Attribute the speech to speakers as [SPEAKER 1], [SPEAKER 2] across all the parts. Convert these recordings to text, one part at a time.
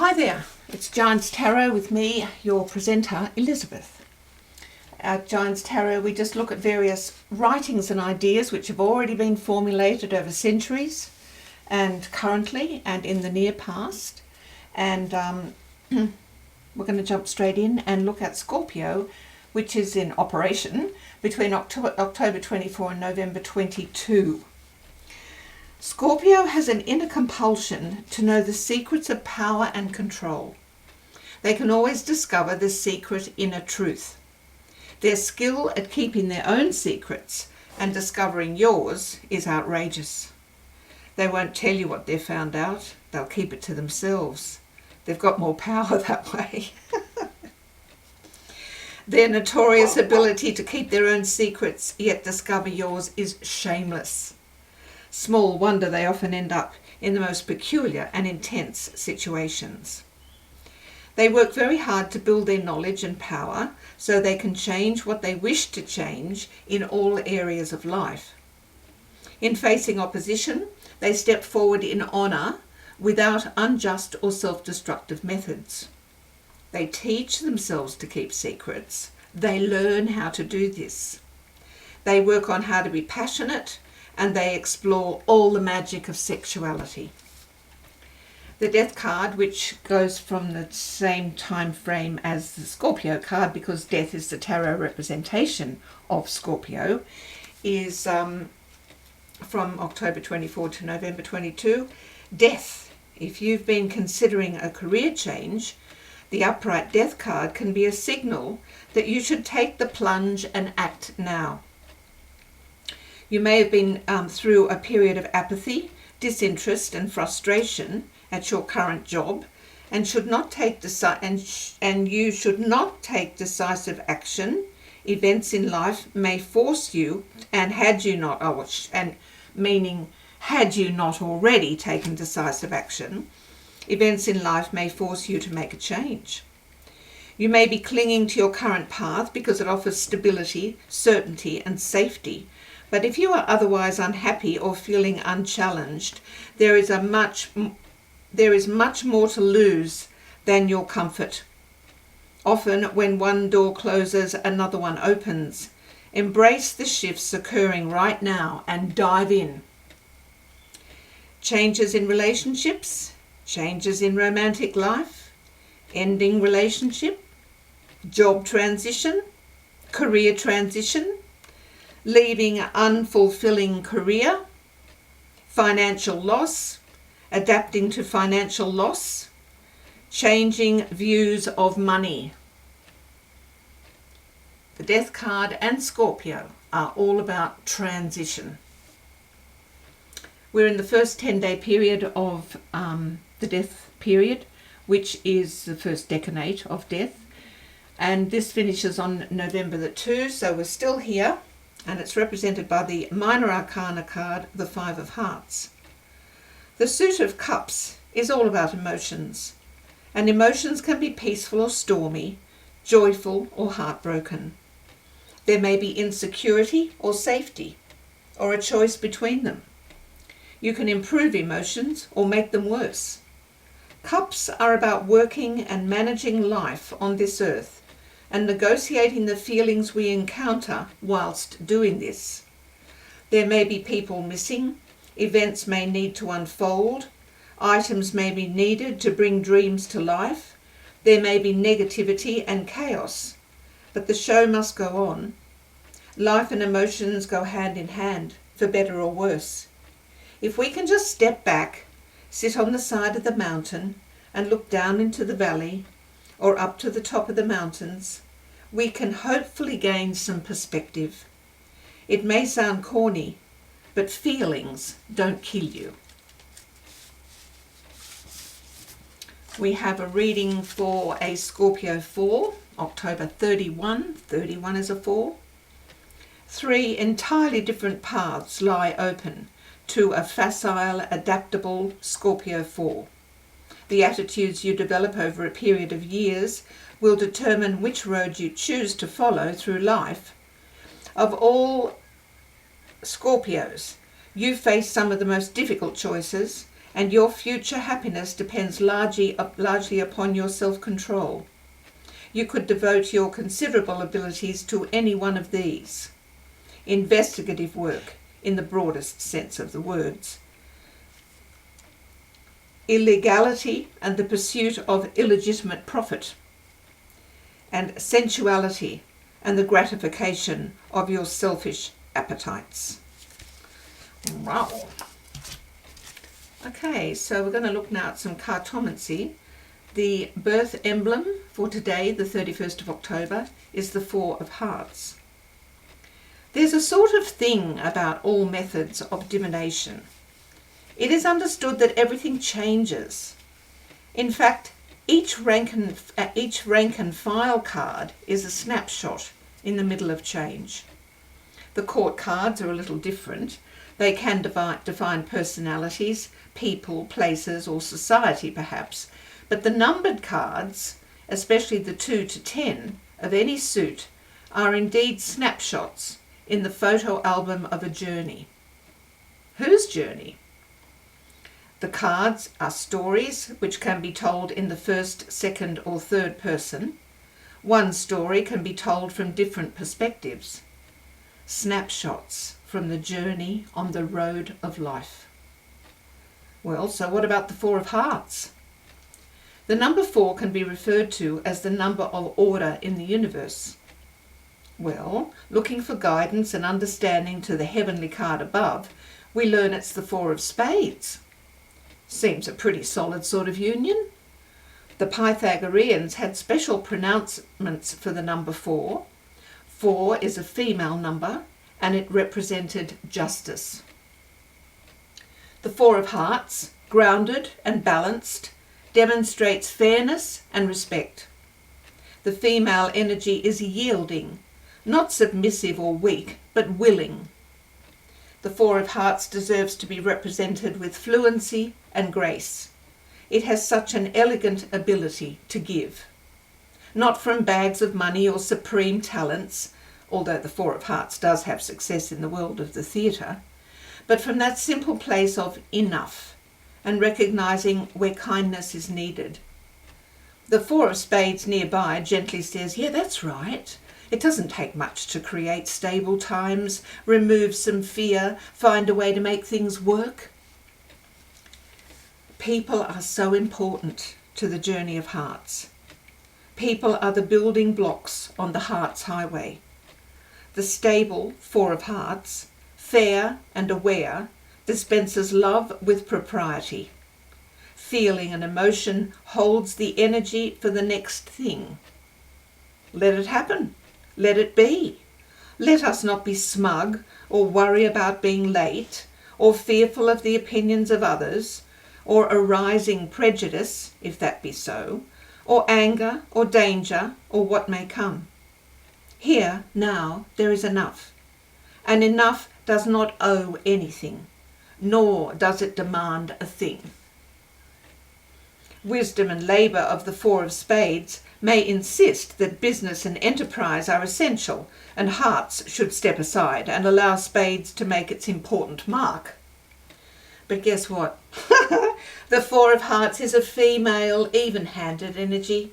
[SPEAKER 1] Hi there, it's Giants Tarot with me, your presenter, Elizabeth. At Giants Tarot, we just look at various writings and ideas which have already been formulated over centuries and currently and in the near past. And we're going to jump straight in and look at Scorpio, which is in operation between October 24 and November 22. Scorpio has an inner compulsion to know the secrets of power and control. They can always discover the secret inner truth. Their skill at keeping their own secrets and discovering yours is outrageous. They won't tell you what they've found out. They'll keep it to themselves. They've got more power that way. Their notorious ability to keep their own secrets yet discover yours is shameless. Small wonder they often end up in the most peculiar and intense situations. They work very hard to build their knowledge and power so they can change what they wish to change in all areas of life. In facing opposition, they step forward in honour without unjust or self-destructive methods. They teach themselves to keep secrets. They learn how to do this. They work on how to be passionate, and they explore all the magic of sexuality. The Death card, which goes from the same time frame as the Scorpio card because death is the tarot representation of Scorpio, is from October 24 to November 22. Death. If you've been considering a career change, the upright Death card can be a signal that you should take the plunge and act now. You may have been through a period of apathy, disinterest and frustration at your current job and you should not take decisive action. Events in life may force you, and had you not already taken decisive action, events in life may force you to make a change. You may be clinging to your current path because it offers stability, certainty and safety. But if you are otherwise unhappy or feeling unchallenged, there is much more to lose than your comfort. Often when one door closes, another one opens. Embrace the shifts occurring right now and dive in. Changes in relationships, changes in romantic life, ending relationship, job transition, career transition, leaving unfulfilling career, financial loss, adapting to financial loss, changing views of money. The Death card and Scorpio are all about transition. We're in the first 10-day period of the Death period, which is the first decade of death. And this finishes on November the 2, so we're still here. And it's represented by the Minor Arcana card, the Five of Hearts. The Suit of Cups is all about emotions, and emotions can be peaceful or stormy, joyful or heartbroken. There may be insecurity or safety, or a choice between them. You can improve emotions or make them worse. Cups are about working and managing life on this earth, and negotiating the feelings we encounter whilst doing this. There may be people missing, events may need to unfold, items may be needed to bring dreams to life, there may be negativity and chaos, but the show must go on. Life and emotions go hand in hand, for better or worse. If we can just step back, sit on the side of the mountain and look down into the valley, or up to the top of the mountains, we can hopefully gain some perspective. It may sound corny, but feelings don't kill you. We have a reading for a Scorpio 4, October 31. 31 is a 4. 3 entirely different paths lie open to a facile, adaptable Scorpio 4. The attitudes you develop over a period of years will determine which road you choose to follow through life. Of all Scorpios, you face some of the most difficult choices and your future happiness depends largely upon your self-control. You could devote your considerable abilities to any one of these. Investigative work, in the broadest sense of the words. Illegality and the pursuit of illegitimate profit. And sensuality and the gratification of your selfish appetites. Wow. Okay, so we're going to look now at some cartomancy. The birth emblem for today, the 31st of October, is the Four of Hearts. There's a sort of thing about all methods of divination. It is understood that everything changes. In fact, each rank and file card is a snapshot in the middle of change. The court cards are a little different. They can define personalities, people, places, or society perhaps, but the numbered cards, especially the 2 to 10 of any suit, are indeed snapshots in the photo album of a journey. Whose journey? The cards are stories which can be told in the first, second, or third person. One story can be told from different perspectives. Snapshots from the journey on the road of life. Well, so what about the Four of Hearts? The number 4 can be referred to as the number of order in the universe. Well, looking for guidance and understanding to the heavenly card above, we learn it's the Four of Spades. Seems a pretty solid sort of union. The Pythagoreans had special pronouncements for the number 4. 4 is a female number, and it represented justice. The Four of Hearts, grounded and balanced, demonstrates fairness and respect. The female energy is yielding, not submissive or weak, but willing. The Four of Hearts deserves to be represented with fluency and grace. It has such an elegant ability to give. Not from bags of money or supreme talents, although the Four of Hearts does have success in the world of the theatre, but from that simple place of enough and recognising where kindness is needed. The Four of Spades nearby gently says, yeah, that's right. It doesn't take much to create stable times, remove some fear, find a way to make things work. People are so important to the journey of hearts. People are the building blocks on the heart's highway. The stable Four of Hearts, fair and aware, dispenses love with propriety. Feeling and emotion holds the energy for the next thing. Let it happen. Let it be. Let us not be smug or worry about being late or fearful of the opinions of others or arising prejudice, if that be so, or anger or danger or what may come. Here, now, there is enough, and enough does not owe anything, nor does it demand a thing. Wisdom and labour of the Four of Spades may insist that business and enterprise are essential, and hearts should step aside and allow spades to make its important mark. But guess what? The Four of Hearts is a female, even-handed energy,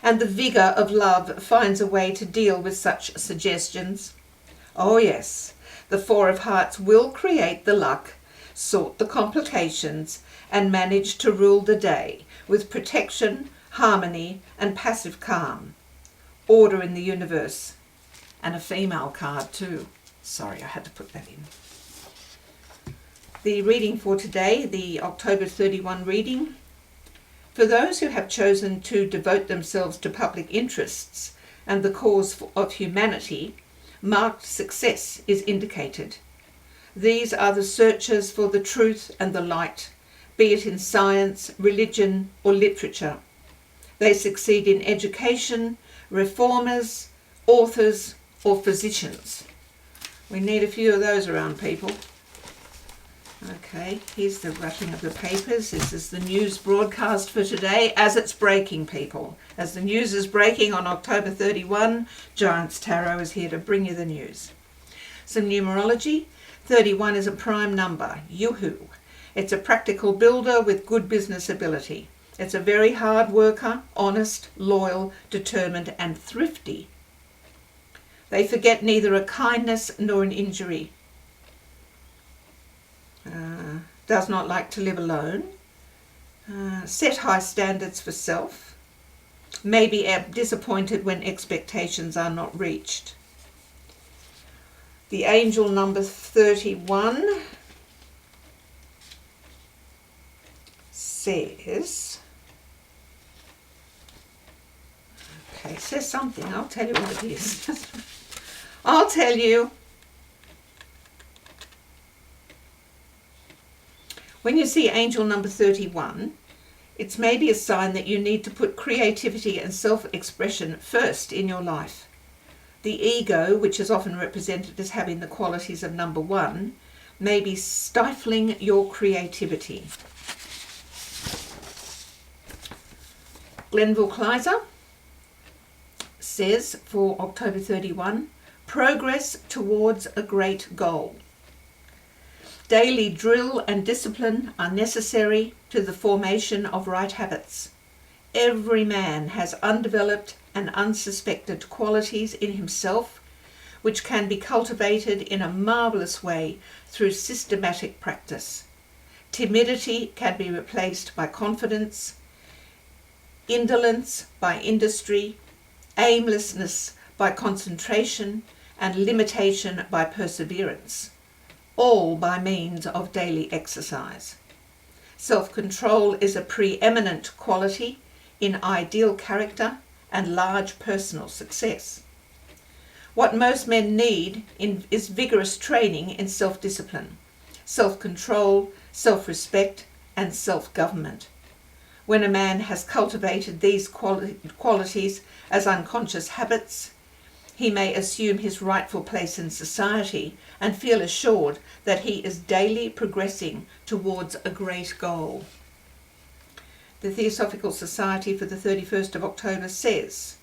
[SPEAKER 1] and the vigour of love finds a way to deal with such suggestions. Oh yes, the Four of Hearts will create the luck, sort the complications, and manage to rule the day with protection, harmony, and passive calm. Order in the universe. And a female card too. Sorry, I had to put that in. The reading for today, the October 31 reading. For those who have chosen to devote themselves to public interests and the cause of humanity, marked success is indicated. These are the searchers for the truth and the light, be it in science, religion, or literature. They succeed in education, reformers, authors, or physicians. We need a few of those around, people. Okay, here's the rushing of the papers. This is the news broadcast for today as it's breaking, people. As the news is breaking on October 31, Giants Tarot is here to bring you the news. Some numerology. 31 is a prime number, yoo-hoo, It's a practical builder with good business ability. It's a very hard worker, honest, loyal, determined and thrifty. They forget neither a kindness nor an injury. Does not like to live alone. Set high standards for self. May be disappointed when expectations are not reached. The angel number 31 says, okay, says something. I'll tell you what it is. I'll tell you. When you see angel number 31, it's maybe a sign that you need to put creativity and self-expression first in your life. The ego, which is often represented as having the qualities of number 1, may be stifling your creativity. Glenville Kleiser says for October 31, progress towards a great goal. Daily drill and discipline are necessary to the formation of right habits. Every man has undeveloped and unsuspected qualities in himself, which can be cultivated in a marvellous way through systematic practice. Timidity can be replaced by confidence, indolence by industry, aimlessness by concentration, and limitation by perseverance, all by means of daily exercise. Self-control is a preeminent quality in ideal character and large personal success. What most men need is vigorous training in self-discipline, self-control, self-respect, and self-government. When a man has cultivated these qualities as unconscious habits, he may assume his rightful place in society and feel assured that he is daily progressing towards a great goal. The Theosophical Society for the 31st of October says,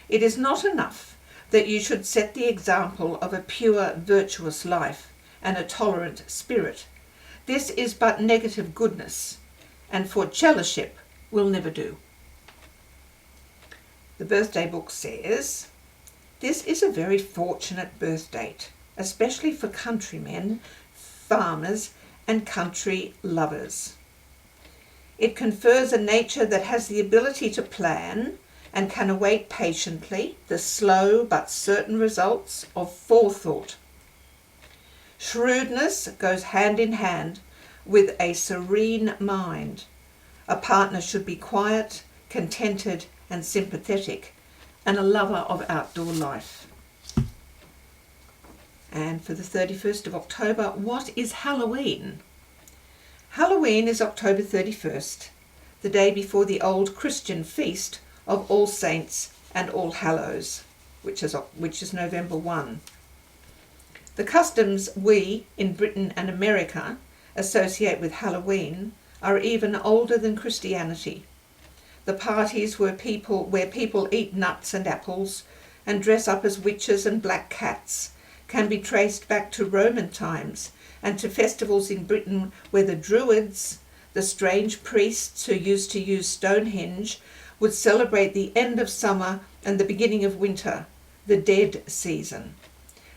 [SPEAKER 1] "It is not enough that you should set the example of a pure, virtuous life and a tolerant spirit. This is but negative goodness, and for fellowship will never do." The birthday book says, "This is a very fortunate birth date, especially for countrymen, farmers, and country lovers. It confers a nature that has the ability to plan and can await patiently the slow but certain results of forethought. Shrewdness goes hand in hand with a serene mind. A partner should be quiet, contented, and sympathetic, and a lover of outdoor life." And for the 31st of October, what is Halloween? Halloween is October 31st, the day before the old Christian feast of All Saints and All Hallows, which is November 1. The customs we, in Britain and America, associate with Halloween are even older than Christianity. The parties where people eat nuts and apples and dress up as witches and black cats can be traced back to Roman times and to festivals in Britain where the Druids, the strange priests who used to use Stonehenge, would celebrate the end of summer and the beginning of winter, the dead season.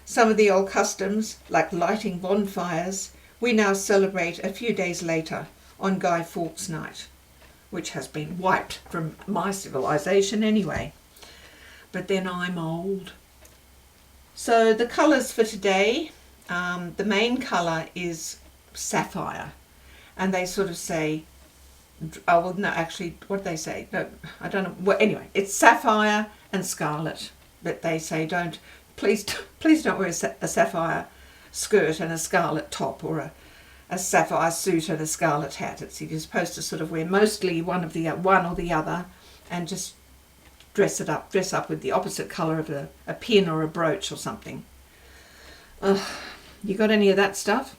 [SPEAKER 1] Some of the old customs, like lighting bonfires, we now celebrate a few days later on Guy Fawkes Night, which has been wiped from my civilization anyway. But then I'm old. So the colours for today, the main colour is sapphire. And they sort of say, oh, well, no, actually, what do they say? No, I don't know. Well, anyway, it's sapphire and scarlet. But they say, please don't wear a sapphire skirt and a scarlet top, or a sapphire suit and a scarlet hat. You're supposed to sort of wear mostly one or the other, and just dress up with the opposite colour of a pin or a brooch or something. You got any of that stuff?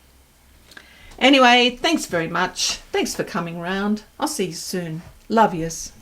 [SPEAKER 1] Anyway, thanks very much. Thanks for coming round. I'll see you soon. Love yous.